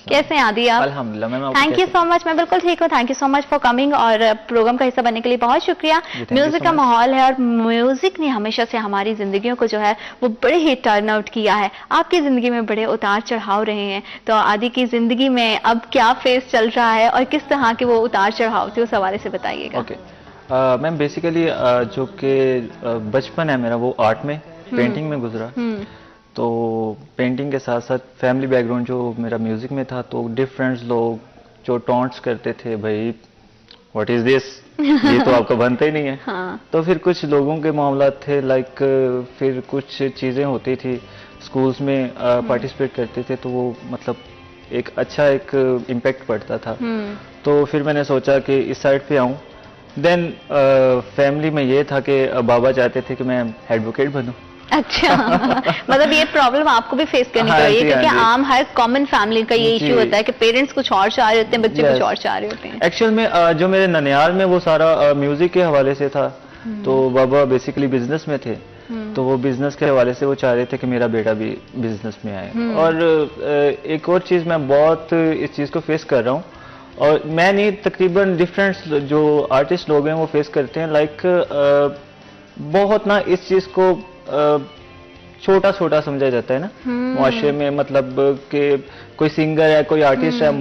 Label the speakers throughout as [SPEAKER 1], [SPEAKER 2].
[SPEAKER 1] कैसे हैं आदि आप?
[SPEAKER 2] अल्हम्दुलिल्लाह ma'am.
[SPEAKER 1] Thank you so much, मैं बिल्कुल ठीक हूँ। Thank you so much for coming और प्रोग्राम का हिस्सा बनने के लिए बहुत शुक्रिया। म्यूजिक का माहौल है और म्यूजिक ने हमेशा से हमारी जिंदगियों को जो है वो बड़े ही टर्न आउट किया है। आपकी जिंदगी में बड़े उतार चढ़ाव रहे हैं, तो आदि की जिंदगी में अब क्या फेस चल रहा है और किस तरह के वो उतार चढ़ाव थे, उस हवाले से बताइएगा।
[SPEAKER 2] ओके मैम, बेसिकली जो कि बचपन है मेरा वो आर्ट में, पेंटिंग में गुजरा। तो पेंटिंग के साथ साथ फैमिली बैकग्राउंड जो मेरा म्यूजिक में था, तो डिफरेंट लोग जो टॉन्ट्स करते थे, भाई व्हाट इज दिस, ये तो आपको बनता ही नहीं है।
[SPEAKER 1] हाँ।
[SPEAKER 2] तो फिर कुछ लोगों के मामला थे, लाइक फिर कुछ चीज़ें होती थी स्कूल्स में, पार्टिसिपेट करते थे, तो वो मतलब एक अच्छा एक इम्पैक्ट पड़ता था। तो फिर मैंने सोचा कि इस साइड पे आऊँ। देन फैमिली में ये था कि बाबा चाहते थे कि मैं एडवोकेट बनूं।
[SPEAKER 1] अच्छा मतलब ये प्रॉब्लम आपको भी फेस करनी पड़ रही है, क्योंकि आम हर कॉमन फैमिली का ये इश्यू होता है कि पेरेंट्स कुछ और चाह रहे होते हैं, बच्चे कुछ और चाह रहे होते हैं।
[SPEAKER 2] एक्चुअल में जो मेरे ननियाल में वो सारा म्यूजिक के हवाले से था, तो बाबा बेसिकली बिजनेस में थे, तो वो बिजनेस के हवाले से वो चाह रहे थे कि मेरा बेटा भी बिजनेस में आए। और एक और चीज मैं बहुत इस चीज को फेस कर रहा हूँ, और मैं नहीं, तकरीबन डिफरेंट जो आर्टिस्ट लोग हैं वो फेस करते हैं, लाइक बहुत ना इस चीज को छोटा छोटा समझा जाता है ना मुआशरे में, मतलब कि कोई सिंगर है, कोई आर्टिस्ट है,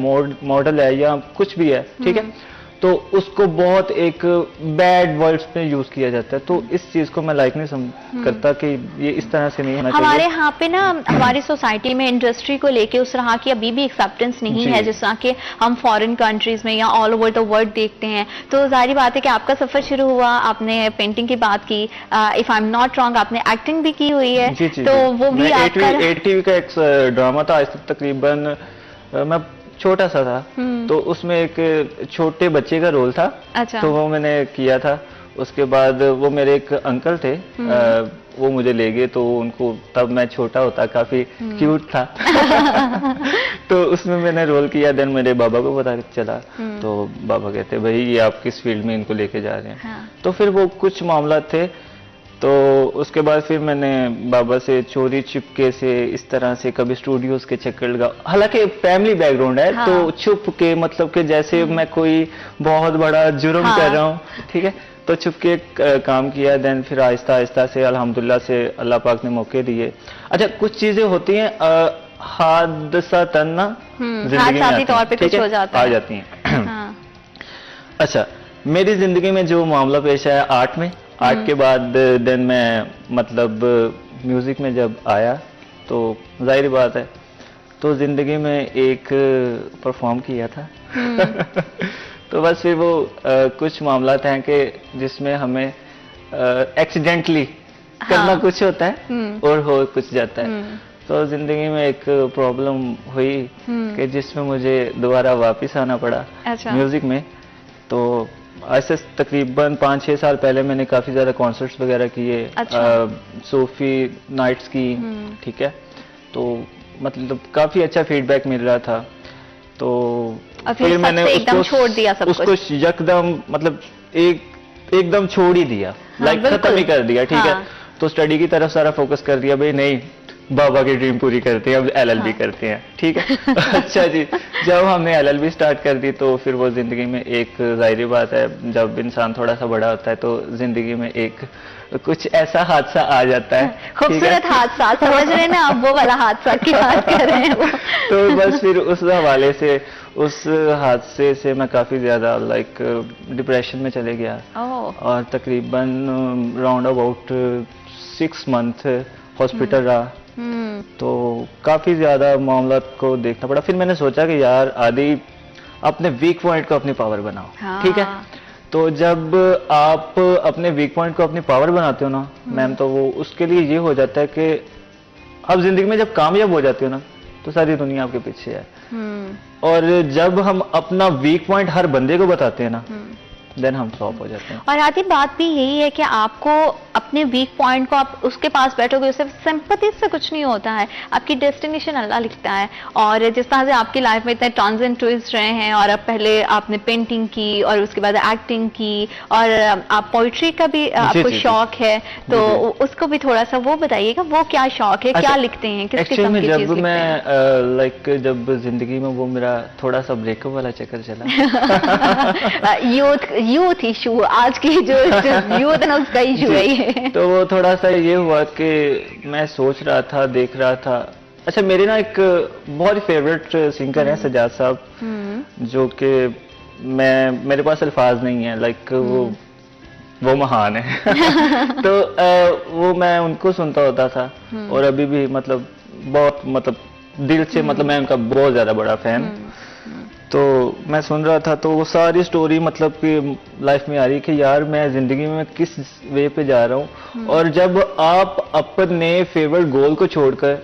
[SPEAKER 2] मॉडल है या कुछ भी है, ठीक है, तो उसको बहुत एक बैड वर्ड्स में यूज किया जाता है। तो इस चीज को मैं लाइक नहीं करता कि ये इस तरह से नहीं होना चाहिए।
[SPEAKER 1] हमारे यहाँ पे ना हमारी सोसाइटी में इंडस्ट्री को लेके उस तरह की अभी भी एक्सेप्टेंस नहीं है, जिस तरह के हम फॉरेन कंट्रीज में या ऑल ओवर द वर्ल्ड देखते हैं। तो जाहिर बात है कि आपका सफर शुरू हुआ, आपने पेंटिंग की बात की, if I am not wrong आपने एक्टिंग भी की हुई है। तो वो भी आपका
[SPEAKER 2] ATV का एक ड्रामा था, आज तक तकरीबन मैं छोटा सा था, तो उसमें एक छोटे बच्चे का रोल था।
[SPEAKER 1] अच्छा।
[SPEAKER 2] तो वो मैंने किया था। उसके बाद वो मेरे एक अंकल थे, वो मुझे ले गए, तो उनको, तब मैं छोटा होता, काफी क्यूट था तो उसमें मैंने रोल किया। देन मेरे बाबा को पता चला, तो बाबा कहते भाई ये आप किस फील्ड में इनको लेके जा रहे हैं।
[SPEAKER 1] हाँ।
[SPEAKER 2] तो फिर वो कुछ मामला थे, तो उसके बाद फिर मैंने बाबा से चोरी चुपके से इस तरह से कभी स्टूडियोज के चक्कर लगा, हालांकि फैमिली बैकग्राउंड है। हाँ। तो छुप के, मतलब कि जैसे मैं कोई बहुत बड़ा जुर्म कर रहा हूँ, ठीक है, तो छुप के काम किया। देन फिर आहिस्ता आहिस्ता से अल्हम्दुलिल्लाह से अल्लाह पाक ने मौके दिए। अच्छा, कुछ चीजें होती हैं हादसातन ना जिंदगी में
[SPEAKER 1] तौर पे कुछ हो जाता है,
[SPEAKER 2] आ जाती हैं। अच्छा, मेरी जिंदगी में जो मामला पेश आया आर्ट में, आर्ट के बाद देन मैं मतलब म्यूजिक में जब आया, तो जाहिर बात है, तो जिंदगी में एक परफॉर्म किया था तो बस फिर वो कुछ मामला हैं कि जिसमें हमें एक्सीडेंटली करना कुछ होता है और हो कुछ जाता है। तो जिंदगी में एक प्रॉब्लम हुई कि जिसमें मुझे दोबारा वापस आना पड़ा म्यूजिक में। तो आज से तकरीबन 5-6 साल पहले मैंने काफी ज्यादा कॉन्सर्ट्स वगैरह किए, सूफी नाइट्स की, ठीक है, तो मतलब काफी अच्छा फीडबैक मिल रहा था। तो फिर मैंने उसको छोड़ दिया, उसको यकदम मतलब एकदम छोड़ ही दिया, लाइक खत्म ही कर दिया, ठीक है। तो स्टडी की तरफ सारा फोकस कर दिया, भाई नहीं, बाबा की ड्रीम पूरी करते हैं, अब LLB करते हैं, ठीक है अच्छा जी, जब हमने LLB स्टार्ट कर दी, तो फिर वो जिंदगी में एक जाहिर बात है, जब इंसान थोड़ा सा बड़ा होता है, तो जिंदगी में एक कुछ ऐसा हादसा आ जाता है,
[SPEAKER 1] खूबसूरत हादसा, समझ रहे हैं ना आप, वो वाला हादसा की बात कर रहे हैं वो।
[SPEAKER 2] तो बस फिर उस हवाले से, उस हादसे से मैं काफी ज्यादा लाइक डिप्रेशन में चले गया, और तकरीबन राउंड अबाउट 6 मंथ हॉस्पिटल रहा। तो काफी ज्यादा मामला को देखना पड़ा। फिर मैंने सोचा कि यार आदि, अपने वीक पॉइंट को अपनी पावर बनाओ, ठीक है। तो जब आप अपने वीक पॉइंट को अपनी पावर बनाते हो ना मैम, तो वो उसके लिए ये हो जाता है कि आप जिंदगी में जब कामयाब हो जाते हो ना, तो सारी दुनिया आपके पीछे है। और जब हम अपना वीक पॉइंट हर बंदे को बताते हैं ना, देन हम टॉप हो जाते हैं।
[SPEAKER 1] और आदि बात भी यही है कि आपको अपने वीक पॉइंट को आप उसके पास बैठोगे, उससे सिंपैथी से कुछ नहीं होता है, आपकी डेस्टिनेशन अल्लाह लिखता है। और जिस तरह से आपकी लाइफ में इतने टर्न्स एंड ट्विस्ट रहे हैं, और अब पहले आपने पेंटिंग की और उसके बाद एक्टिंग की, और आप पोइट्री का भी आपको शौक है, तो उसको भी थोड़ा सा वो बताइएगा, वो क्या शौक है, क्या लिखते हैं, किस किस्म की चीज लिखते हैं?
[SPEAKER 2] लाइक जब जिंदगी में वो मेरा थोड़ा सा ब्रेकअप वाला चक्कर चला
[SPEAKER 1] यूथ इशू, आज की जो यूथ है ना उसका इशू है ये।
[SPEAKER 2] तो वो थोड़ा सा ये हुआ कि मैं सोच रहा था, देख रहा था। अच्छा, मेरे ना एक बहुत ही फेवरेट सिंगर है सजाद साहब, जो कि मेरे पास अल्फाज नहीं है, लाइक वो महान है। तो वो मैं उनको सुनता होता था, और अभी भी मतलब बहुत दिल से मैं उनका बहुत ज्यादा बड़ा फैन। तो मैं सुन रहा था, तो वो सारी स्टोरी कि लाइफ में आ रही कि यार मैं जिंदगी में किस वे पे जा रहा हूँ। और जब आप अपने फेवरेट गोल को छोड़कर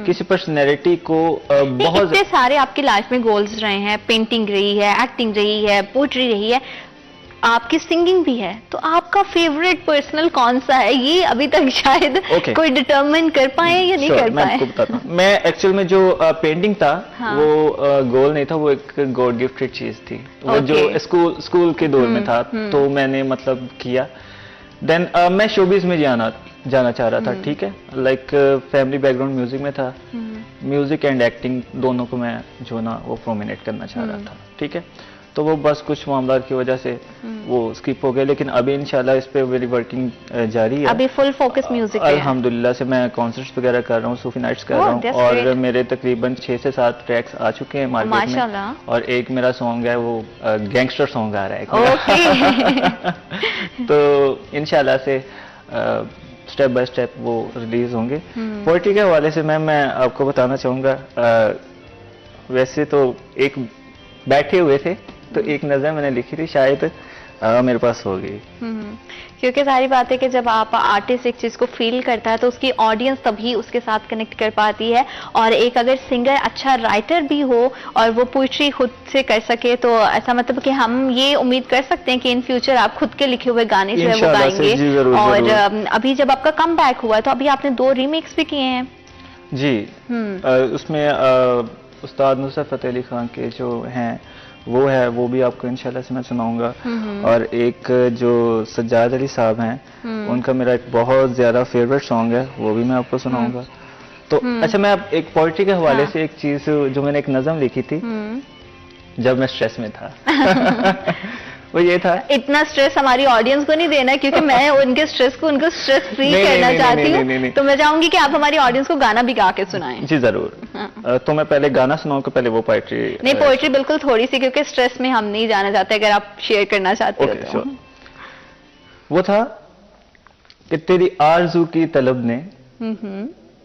[SPEAKER 2] किसी पर्सनैलिटी को बहुत
[SPEAKER 1] इतने सारे आपकी लाइफ में गोल्स रहे हैं, पेंटिंग रही है, एक्टिंग रही है, पोएट्री रही है, आपकी सिंगिंग भी है, तो आपका फेवरेट पर्सनल कौन सा है, ये अभी तक शायद कोई डिटरमिन कर पाए या नहीं कर
[SPEAKER 2] मैं
[SPEAKER 1] पाए?
[SPEAKER 2] आपको बताता हूं। मैं एक्चुअल में जो पेंटिंग था, वो गोल नहीं था, वो एक गॉड गिफ्टेड चीज थी। वो जो स्कूल के दौर में था, तो मैंने किया। देन मैं शोबिज में जाना चाह रहा था, ठीक है, लाइक फैमिली बैकग्राउंड म्यूजिक में था, म्यूजिक एंड एक्टिंग दोनों को मैं वो प्रोमिनेट करना चाह रहा था, ठीक है। तो वो बस कुछ मामला की वजह से वो स्किप हो गया, लेकिन अभी इंशाल्लाह इस पे मेरी वर्किंग जारी है।
[SPEAKER 1] अभी फुल फोकस म्यूजिक पे है।
[SPEAKER 2] अल्हम्दुलिल्लाह से मैं कॉन्सर्ट्स वगैरह कर रहा हूँ, सूफी नाइट्स कर रहा हूँ, और मेरे तकरीबन 6 से 7 ट्रैक्स आ चुके हैं मार्केट में, और एक मेरा सॉन्ग है वो गैंगस्टर सॉन्ग आ रहा है। तो इंशाल्लाह से स्टेप बाय स्टेप वो रिलीज होंगे। पोएट्री के हवाले से मैं आपको बताना चाहूंगा, वैसे तो एक बैठे हुए थे, तो एक नजर मैंने लिखी थी, शायद मेरे पास हो गई।
[SPEAKER 1] क्योंकि सारी बात है कि जब आप आर्टिस्ट एक चीज को फील करता है, तो उसकी ऑडियंस तभी उसके साथ कनेक्ट कर पाती है। और एक अगर सिंगर अच्छा राइटर भी हो और वो पोइट्री खुद से कर सके, तो ऐसा कि हम ये उम्मीद कर सकते हैं कि इन फ्यूचर आप खुद के लिखे हुए गाने जो है वो गाएंगे। और अभी जब आपका कम बैक हुआ, तो अभी आपने 2 रीमेक्स भी किए हैं
[SPEAKER 2] जी। उसमें उस्ताद नुसरत फतेह अली खान के जो हैं वो भी आपको इंशाल्लाह से मैं सुनाऊंगा। और एक जो सज्जाद अली साहब हैं, उनका मेरा एक बहुत ज्यादा फेवरेट सॉन्ग है, वो भी मैं आपको सुनाऊंगा। तो अच्छा, मैं अब एक पोएट्री के हवाले से एक चीज, जो मैंने एक नज़म लिखी थी जब मैं स्ट्रेस में था, वो ये था।
[SPEAKER 1] इतना स्ट्रेस हमारी ऑडियंस को नहीं देना, क्योंकि मैं उनके स्ट्रेस को उनको स्ट्रेस फ्री करना चाहती हूँ। तो मैं चाहूंगी कि आप हमारी ऑडियंस को गाना भी गा के सुनाएं।
[SPEAKER 2] जी जरूर। तो मैं पहले गाना सुनाऊं कि पहले वो पोएट्री?
[SPEAKER 1] नहीं, पोएट्री बिल्कुल थोड़ी सी, क्योंकि स्ट्रेस में हम नहीं जाना चाहते, अगर आप शेयर करना चाहते हो तो।
[SPEAKER 2] वो था कि तेरी आरज़ू की तलब ने,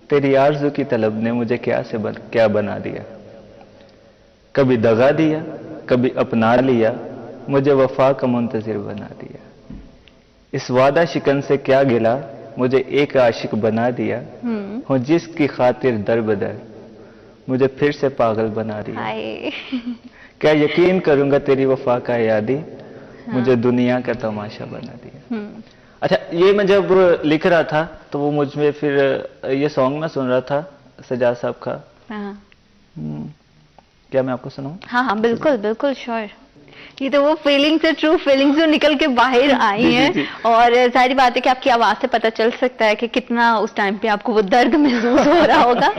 [SPEAKER 2] तेरी आरज़ू की तलब ने मुझे क्या बना दिया, कभी दगा दिया, कभी अपना लिया, मुझे वफा का मुंतजिर बना दिया। इस वादा शिकन से क्या गिला, मुझे एक आशिक बना दिया, हूँ जिसकी खातिर दर बदर, मुझे फिर से पागल बना दिया। क्या यकीन करूंगा तेरी वफा का यादी, मुझे दुनिया का तमाशा बना दिया। अच्छा, ये मैं जब लिख रहा था, तो वो मुझ में फिर ये सॉन्ग मैं सुन रहा था सजाद साहब का। क्या मैं आपको सुनाऊं?
[SPEAKER 1] हाँ, बिल्कुल बिल्कुल, श्योर। ये तो वो फीलिंग्स है, ट्रू फीलिंग्स जो निकल के बाहर आई हैं। और सारी बात है कि आपकी आवाज से पता चल सकता है कि कितना उस टाइम पे आपको वो दर्द महसूस हो रहा होगा।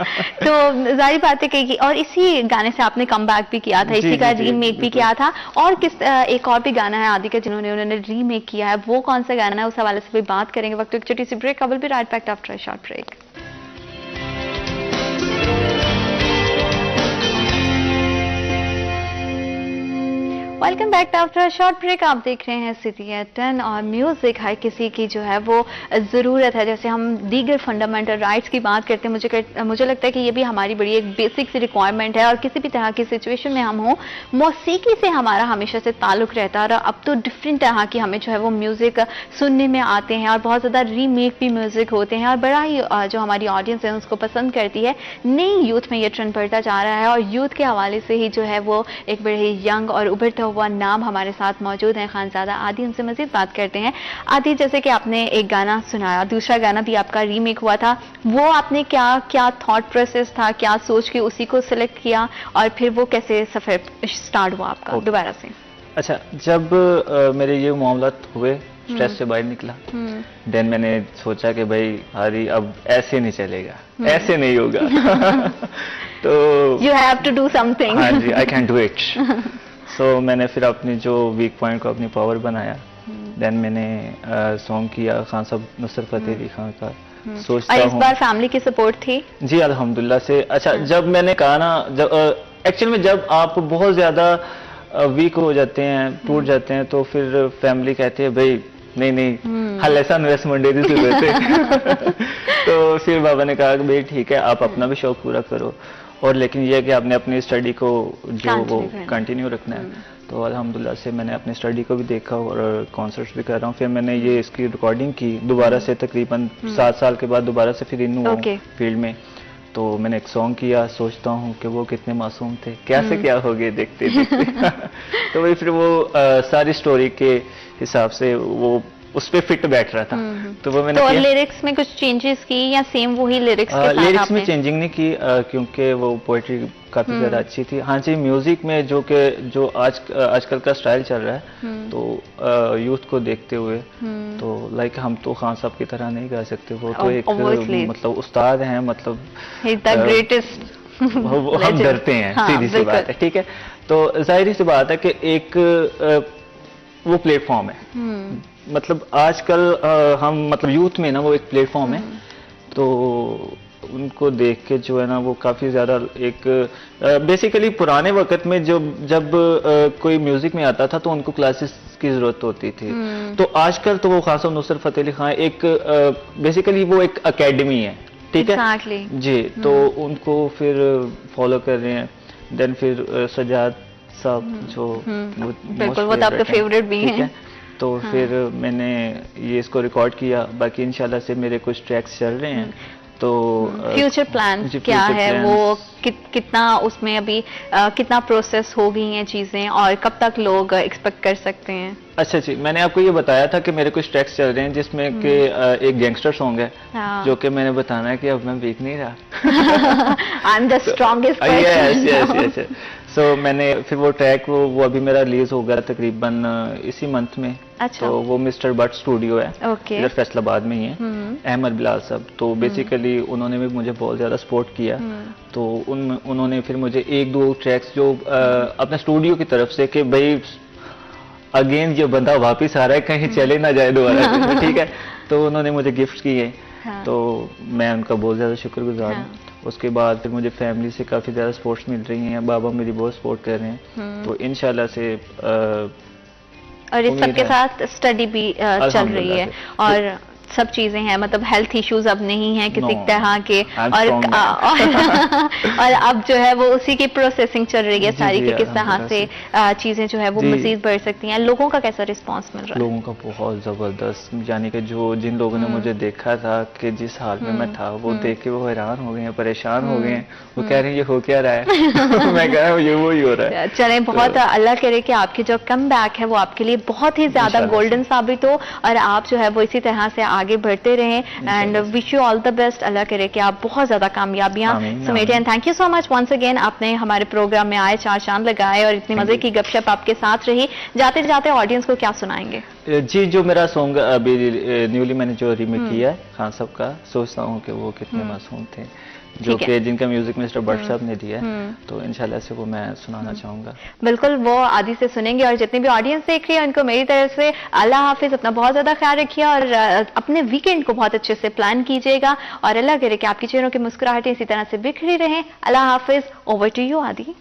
[SPEAKER 1] तो सारी बात है कि और इसी गाने से आपने कम बैक भी किया था, इसी का रीमेक भी किया था। और एक और भी गाना है आदि का जिन्होंने रीमेक किया है, वो कौन सा गाना है, उस हवाले से भी बात करेंगे। वक्त एक छोटी सी break, I will be right back after a short break. Welcome back after short break. आप देख रहे हैं सिटी एट 10 और म्यूजिक हर किसी की जो है वो ज़रूरत है। जैसे हम दीगर फंडामेंटल राइट्स की बात करते हैं, मुझे लगता है कि ये भी हमारी बड़ी एक बेसिक सी रिक्वायरमेंट है। और किसी भी तरह की सिचुएशन में हम हो, मौसीकी से हमारा हमेशा से ताल्लुक रहता है। और अब तो डिफरेंट तरह की हमें जो है वो म्यूजिक सुनने में आते हैं, और बहुत ज़्यादा रीमेक भी म्यूजिक होते हैं, और बड़ा ही जो हमारी ऑडियंस है उसको पसंद करती है। नई यूथ में ये ट्रेंड बढ़ता जा रहा है, और यूथ के हवाले से ही जो है वो एक बड़े यंग और उभरता हुआ नाम हमारे साथ मौजूद हैं, खानजादा आदि। उनसे मजीद बात करते हैं। आदि, जैसे कि आपने एक गाना सुनाया, दूसरा गाना भी आपका रीमेक हुआ था, वो आपने क्या क्या थॉट प्रोसेस था, क्या सोच के उसी को सिलेक्ट किया और फिर वो कैसे सफर स्टार्ट हुआ आपका दोबारा से?
[SPEAKER 2] अच्छा, जब मेरे ये मामला हुए, स्ट्रेस से बाहर निकला, देन मैंने सोचा कि भाई हरी अब ऐसे नहीं चलेगा, ऐसे नहीं होगा। तो
[SPEAKER 1] you have to do something.
[SPEAKER 2] हाँ जी, I can do it. So मैंने फिर अपनी जो वीक पॉइंट को अपनी पावर बनाया। देन मैंने सॉन्ग किया खान साहब नुसरत फतेह अली खान का, सोचता
[SPEAKER 1] और इस
[SPEAKER 2] हूँ।
[SPEAKER 1] बार फैमिली की सपोर्ट थी?
[SPEAKER 2] जी अल्हम्दुलिल्लाह से। अच्छा, जब मैंने कहा ना, जब एक्चुअल में जब आप बहुत ज्यादा वीक हो जाते हैं, टूट जाते हैं, तो फिर फैमिली कहती है भाई नहीं नहीं हल ऐसा इन्वेस्टमेंट दे दी सुबह। तो फिर बाबा ने कहा कि भाई ठीक है, आप अपना भी शौक पूरा करो, और लेकिन ये है कि आपने अपनी स्टडी को जो वो कंटिन्यू रखना है। तो अल्हम्दुलिल्लाह से मैंने अपनी स्टडी को भी देखा और कॉन्सर्ट्स भी कर रहा हूँ। फिर मैंने ये इसकी रिकॉर्डिंग की दोबारा से, तकरीबन 7 साल के बाद दोबारा से फिर इन हुआ फील्ड में। तो मैंने एक सॉन्ग किया, सोचता हूँ कि वो कितने मासूम थे, क्या से क्या हो गए देखते देखते। तो वही फिर वो सारी स्टोरी के हिसाब से वो उस पे फिट बैठ रहा था। तो वो मैंने
[SPEAKER 1] तो लिरिक्स में कुछ चेंजेस की या सेम वही लिरिक्स के साथ?
[SPEAKER 2] लिरिक्स में चेंजिंग नहीं की, क्योंकि वो पोएट्री काफी ज्यादा अच्छी थी। हाँ जी, म्यूजिक में जो आजकल का स्टाइल चल रहा है, तो यूथ को देखते हुए, तो लाइक हम तो खान साहब की तरह नहीं गा सकते, वो तो एक मतलब उस्ताद हैं, मतलब
[SPEAKER 1] ग्रेटेस्ट।
[SPEAKER 2] हम डरते हैं, सीधी सी बात है, ठीक है। तो जाहिर सी बात है कि एक वो प्लेटफॉर्म है, मतलब आजकल हम मतलब यूथ में ना वो एक प्लेटफॉर्म है। तो उनको देख के जो है ना वो काफी ज्यादा एक बेसिकली पुराने वक्त में जब कोई म्यूजिक में आता था तो उनको क्लासेस की जरूरत होती थी। तो आजकल तो वो खान साहब नुसरत फतेह अली खान एक बेसिकली वो एक एकेडमी है, ठीक है जी। तो उनको फिर फॉलो कर रहे हैं। देन फिर सजाद साहब जो
[SPEAKER 1] बिल्कुल वो तो आपका फेवरेट भी हैं।
[SPEAKER 2] तो फिर मैंने ये इसको रिकॉर्ड किया, बाकी इंशाल्लाह से मेरे कुछ ट्रैक्स चल रहे हैं। तो
[SPEAKER 1] फ्यूचर प्लान क्या है, वो कितना उसमें अभी कितना प्रोसेस हो गई हैं चीजें, और कब तक लोग एक्सपेक्ट कर सकते हैं?
[SPEAKER 2] अच्छा जी, मैंने आपको ये बताया था कि मेरे कुछ ट्रैक्स चल रहे हैं, जिसमें कि एक गैंगस्टर सॉन्ग है, जो कि मैंने बताना है कि अब मैं वीक नहीं रहा।
[SPEAKER 1] I am the strongest person.
[SPEAKER 2] Yes yes yes. So मैंने फिर वो ट्रैक वो अभी मेरा रिलीज हो गया तकरीबन इसी मंथ में।
[SPEAKER 1] अच्छा।
[SPEAKER 2] तो वो मिस्टर बट स्टूडियो है, इधर फैसलाबाद में ही है, अहमद बिलाल साहब। तो बेसिकली उन्होंने भी मुझे बहुत ज्यादा सपोर्ट किया। तो उन्होंने फिर मुझे 1-2 ट्रैक्स जो अपने स्टूडियो की तरफ से कि भाई अगेन ये बंदा वापिस आ रहा है, कहीं चले ना जाए दोबारा, ठीक है। तो उन्होंने मुझे गिफ्ट किए। हाँ। तो मैं उनका बहुत ज्यादा शुक्रगुजार हूँ। हाँ। उसके बाद फिर मुझे फैमिली से काफी ज्यादा सपोर्ट्स मिल रही हैं, बाबा मेरी बहुत सपोर्ट कर रहे हैं। तो इंशाल्लाह से
[SPEAKER 1] और इस सब के साथ स्टडी भी चल रही है, और सब चीजें हैं, मतलब हेल्थ इश्यूज अब नहीं है किसी तरह के, और अब जो है वो उसी की प्रोसेसिंग चल रही है सारी, कि किस तरह से चीजें जो है वो मजीद बढ़ सकती हैं। लोगों का कैसा रिस्पांस मिल रहा है?
[SPEAKER 2] लोगों का बहुत जबरदस्त, यानी कि जिन लोगों ने मुझे देखा था कि जिस हाल में मैं था, वो देख के वो हैरान हो गए हैं, परेशान हो गए हैं। वो कह रहे हैं ये हो क्या रहा है। मैं कह रहा हूँ ये वो ही हो रहा है।
[SPEAKER 1] चले, बहुत अल्लाह करे कि आपकी जो कम बैक है वो आपके लिए बहुत ही ज्यादा गोल्डन साबित हो, और आप जो है वो इसी तरह से आगे बढ़ते रहें। And wish you all the best. Allah करे कि आप बहुत ज्यादा कामयाबियां समेटें। And thank you so much once again, आपने हमारे प्रोग्राम में आए, 4 चांद लगाए, और इतनी मजे की गपशप आपके साथ रही। जाते जाते ऑडियंस को क्या सुनाएंगे?
[SPEAKER 2] जी, जो मेरा सॉन्ग अभी न्यूली मैंने जो रीमेक किया है खान साहब का, सोचता हूँ कि वो कितने मासूम थे, जो कि जिनका म्यूजिक मिस्टर भट्ट साहब ने दिया है। तो इंशाल्लाह से वो मैं सुनाना चाहूंगा।
[SPEAKER 1] बिल्कुल, वो आदि से सुनेंगे। और जितने भी ऑडियंस देख रही है उनको मेरी तरफ से अल्लाह हाफिज, अपना बहुत ज्यादा ख्याल रखिए, और अपने वीकेंड को बहुत अच्छे से प्लान कीजिएगा, और अल्लाह करे कि आपकी चेहरों की मुस्कुराहटें इसी तरह से बिखरी रहें। अल्लाह हाफिज। ओवर टू यू आदि।